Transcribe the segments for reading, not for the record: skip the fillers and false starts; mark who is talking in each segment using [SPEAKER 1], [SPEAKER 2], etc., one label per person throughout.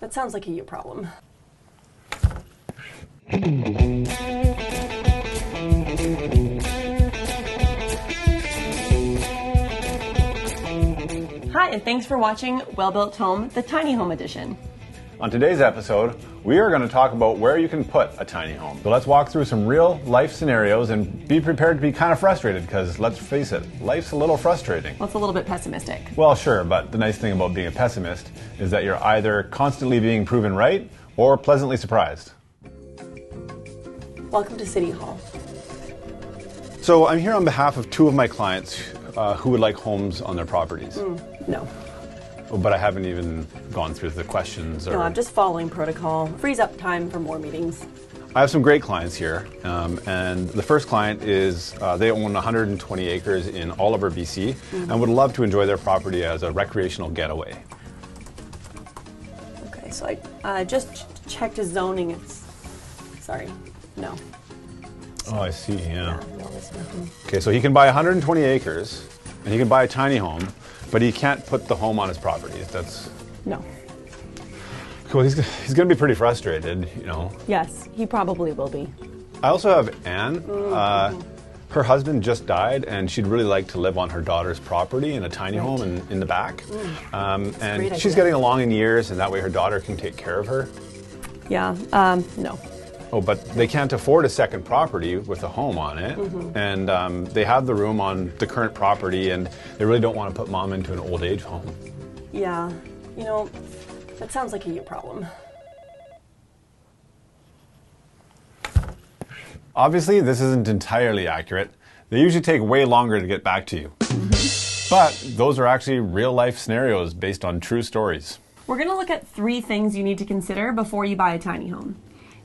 [SPEAKER 1] That sounds like a you problem. Hi, and thanks for watching Well Built Home, the Tiny Home Edition.
[SPEAKER 2] On today's episode, we are going to talk about where you can put a tiny home. So let's walk through some real life scenarios and be prepared to be kind of frustrated because let's face it, life's a little frustrating.
[SPEAKER 1] Well, it's a little bit pessimistic.
[SPEAKER 2] Well, sure, but the nice thing about being a pessimist is that you're either constantly being proven right or pleasantly surprised.
[SPEAKER 1] Welcome to City Hall.
[SPEAKER 2] So I'm here on behalf of two of my clients who would like homes on their properties.
[SPEAKER 1] No.
[SPEAKER 2] But I haven't even gone through the questions.
[SPEAKER 1] No, I'm just following protocol. Frees up time for more meetings.
[SPEAKER 2] I have some great clients here, and the first client is they own 120 acres in Oliver, BC, and would love to enjoy their property as a recreational getaway.
[SPEAKER 1] Okay, so I just checked his zoning. Sorry, no.
[SPEAKER 2] Oh, I see, yeah.
[SPEAKER 1] No, there's nothing.
[SPEAKER 2] Okay, so he can buy 120 acres, and he can buy a tiny home, but he can't put the home on his property. That's
[SPEAKER 1] No.
[SPEAKER 2] cool. He's going to be pretty frustrated, you know.
[SPEAKER 1] Yes, he probably will be.
[SPEAKER 2] I also have Anne. Her husband just died, and she'd really like to live on her daughter's property in a tiny home in the back. And she's
[SPEAKER 1] idea.
[SPEAKER 2] getting along in years, and that way her daughter can take care of her.
[SPEAKER 1] Yeah, no.
[SPEAKER 2] Oh, but they can't afford a second property with a home on it, and they have the room on the current property, and they really don't want to put mom into an old age home.
[SPEAKER 1] Yeah, you know, that sounds like a you problem.
[SPEAKER 2] Obviously, this isn't entirely accurate. They usually take way longer to get back to you. But those are actually real-life scenarios based on true stories.
[SPEAKER 1] We're going to look at 3 things you need to consider before you buy a tiny home.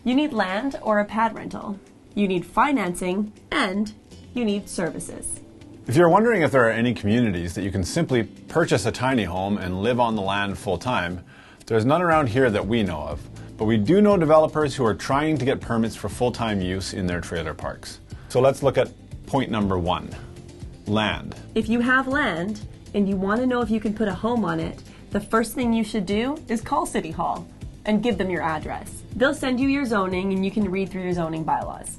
[SPEAKER 1] You need land or a pad rental. You need financing, and you need services.
[SPEAKER 2] If you're wondering if there are any communities that you can simply purchase a tiny home and live on the land full-time, there's none around here that we know of. But we do know developers who are trying to get permits for full-time use in their trailer parks. So let's look at point number 1, land.
[SPEAKER 1] If you have land and you want to know if you can put a home on it, the first thing you should do is call City Hall and give them your address. They'll send you your zoning and you can read through your zoning bylaws.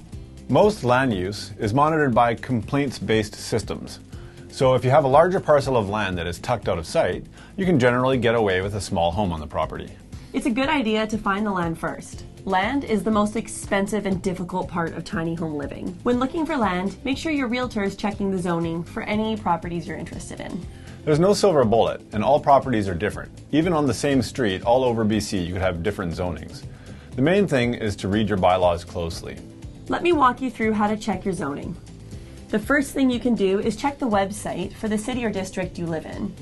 [SPEAKER 2] Most land use is monitored by complaints-based systems. So if you have a larger parcel of land that is tucked out of sight, you can generally get away with a small home on the property.
[SPEAKER 1] It's a good idea to find the land first. Land is the most expensive and difficult part of tiny home living. When looking for land, make sure your realtor is checking the zoning for any properties you're interested in.
[SPEAKER 2] There's no silver bullet, and all properties are different. Even on the same street, all over BC, you could have different zonings. The main thing is to read your bylaws closely.
[SPEAKER 1] Let me walk you through how to check your zoning. The first thing you can do is check the website for the city or district you live in.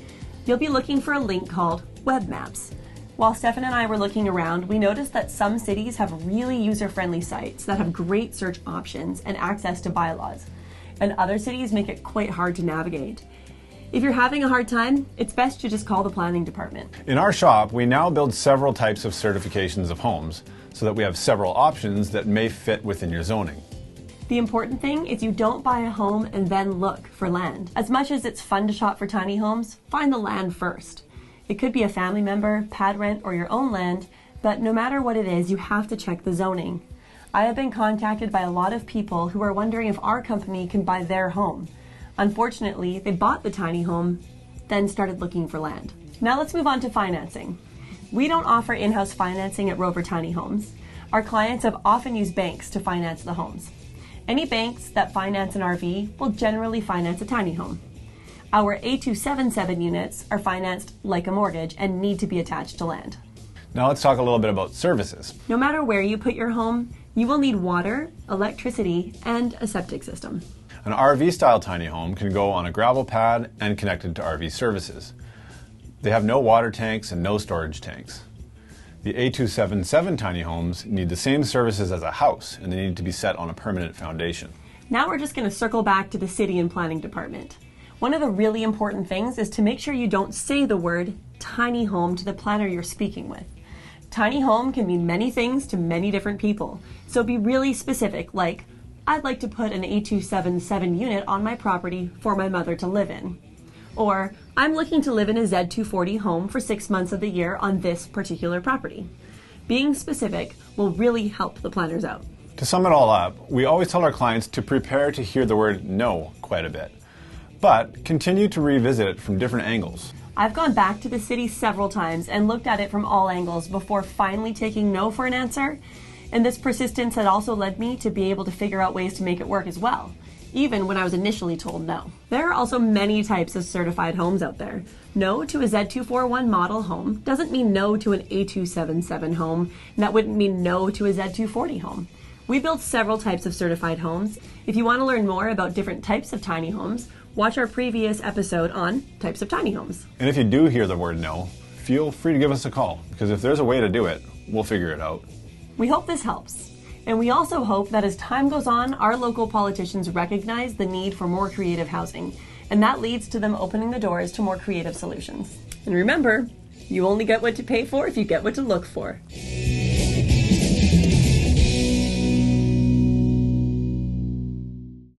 [SPEAKER 1] You'll be looking for a link called Web Maps. While Stefan and I were looking around, we noticed that some cities have really user-friendly sites that have great search options and access to bylaws, and other cities make it quite hard to navigate. If you're having a hard time, it's best to just call the planning department.
[SPEAKER 2] In our shop, we now build several types of certifications of homes so that we have several options that may fit within your zoning.
[SPEAKER 1] The important thing is you don't buy a home and then look for land. As much as it's fun to shop for tiny homes, find the land first. It could be a family member, pad rent, or your own land, but no matter what it is, you have to check the zoning. I have been contacted by a lot of people who are wondering if our company can buy their home. Unfortunately, they bought the tiny home, then started looking for land. Now let's move on to financing. We don't offer in-house financing at Rover Tiny Homes. Our clients have often used banks to finance the homes. Any banks that finance an RV will generally finance a tiny home. Our A277 units are financed like a mortgage and need to be attached to land.
[SPEAKER 2] Now let's talk a little bit about services.
[SPEAKER 1] No matter where you put your home, you will need water, electricity, and a septic system.
[SPEAKER 2] An RV-style tiny home can go on a gravel pad and connected to RV services. They have no water tanks and no storage tanks. The A277 tiny homes need the same services as a house, and they need to be set on a permanent foundation.
[SPEAKER 1] Now we're just going to circle back to the city and planning department. One of the really important things is to make sure you don't say the word tiny home to the planner you're speaking with. Tiny home can mean many things to many different people, so be really specific, like, I'd like to put an A277 unit on my property for my mother to live in. Or, I'm looking to live in a Z240 home for 6 months of the year on this particular property. Being specific will really help the planners out.
[SPEAKER 2] To sum it all up, we always tell our clients to prepare to hear the word no quite a bit, but continue to revisit it from different angles.
[SPEAKER 1] I've gone back to the city several times and looked at it from all angles before finally taking no for an answer, and this persistence had also led me to be able to figure out ways to make it work as well, even when I was initially told no. There are also many types of certified homes out there. No to a Z241 model home doesn't mean no to an A277 home, and that wouldn't mean no to a Z240 home. We build several types of certified homes. If you want to learn more about different types of tiny homes, watch our previous episode on types of tiny homes.
[SPEAKER 2] And if you do hear the word no, feel free to give us a call, because if there's a way to do it, we'll figure it out.
[SPEAKER 1] We hope this helps. And we also hope that as time goes on, our local politicians recognize the need for more creative housing, and that leads to them opening the doors to more creative solutions. And remember, you only get what you pay for if you get what to look for.